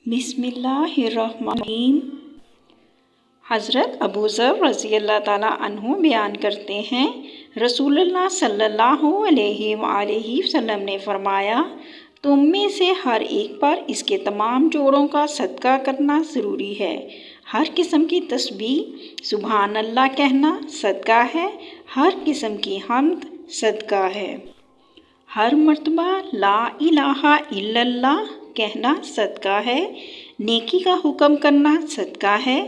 بسم اللہ الرحمن الرحیم۔ حضرت ابو ذر رضی اللہ تعالیٰ عنہ بیان کرتے ہیں، رسول اللہ صلی اللہ علیہ وآلہ وسلم نے فرمایا، تم میں سے ہر ایک پر اس کے تمام جوڑوں کا صدقہ کرنا ضروری ہے۔ ہر قسم کی تسبیح سبحان اللہ کہنا صدقہ ہے، ہر قسم کی حمد صدقہ ہے، ہر مرتبہ لا الہ الا اللہ کہنا صدقہ ہے، نیکی کا حکم کرنا صدقہ ہے،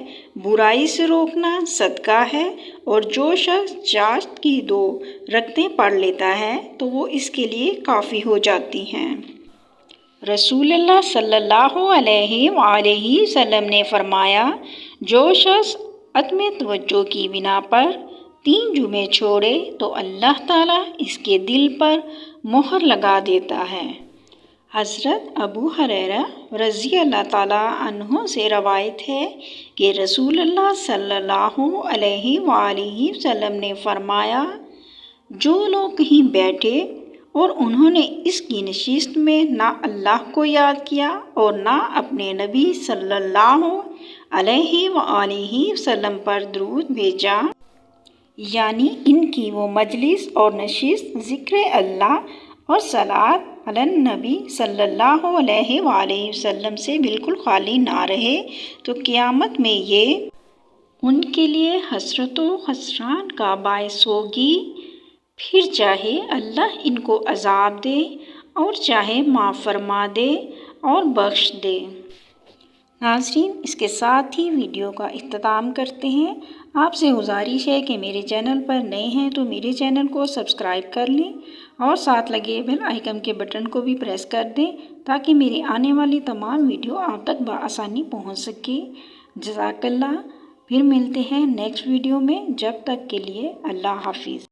برائی سے روکنا صدقہ ہے، اور جو شخص 4 کی 2 رکعتیں پڑھ لیتا ہے تو وہ اس کے لیے کافی ہو جاتی ہیں۔ رسول اللہ صلی اللہ علیہ وآلہ وسلم نے فرمایا، جو شخص عدم توجہ کی بنا پر 3 جمعے چھوڑے تو اللہ تعالیٰ اس کے دل پر مہر لگا دیتا ہے۔ حضرت ابو ہریرہ رضی اللہ تعالیٰ عنہ سے روایت ہے کہ رسول اللہ صلی اللہ علیہ وآلہ وسلم نے فرمایا، جو لوگ کہیں بیٹھے اور انہوں نے اس کی نشست میں نہ اللہ کو یاد کیا اور نہ اپنے نبی صلی اللہ علیہ وآلہ وسلم پر درود بھیجا، یعنی ان کی وہ مجلس اور نشست ذکر اللہ اور صلاۃ علی النبی صلی اللہ علیہ وآلہ وسلم سے بالکل خالی نہ رہے، تو قیامت میں یہ ان کے لیے حسرت و خسران کا باعث ہوگی، پھر چاہے اللہ ان کو عذاب دے اور چاہے معاف فرما دے اور بخش دے۔ ناظرین، اس کے ساتھ ہی ویڈیو کا اختتام کرتے ہیں۔ آپ سے گزارش ہے کہ میرے چینل پر نئے ہیں تو میرے چینل کو سبسکرائب کر لیں اور ساتھ لگے بیل آئیکن کے بٹن کو بھی پریس کر دیں تاکہ میری آنے والی تمام ویڈیو آپ تک بآسانی پہنچ سکے۔ جزاک اللہ۔ پھر ملتے ہیں نیکسٹ ویڈیو میں، جب تک کے لیے اللہ حافظ۔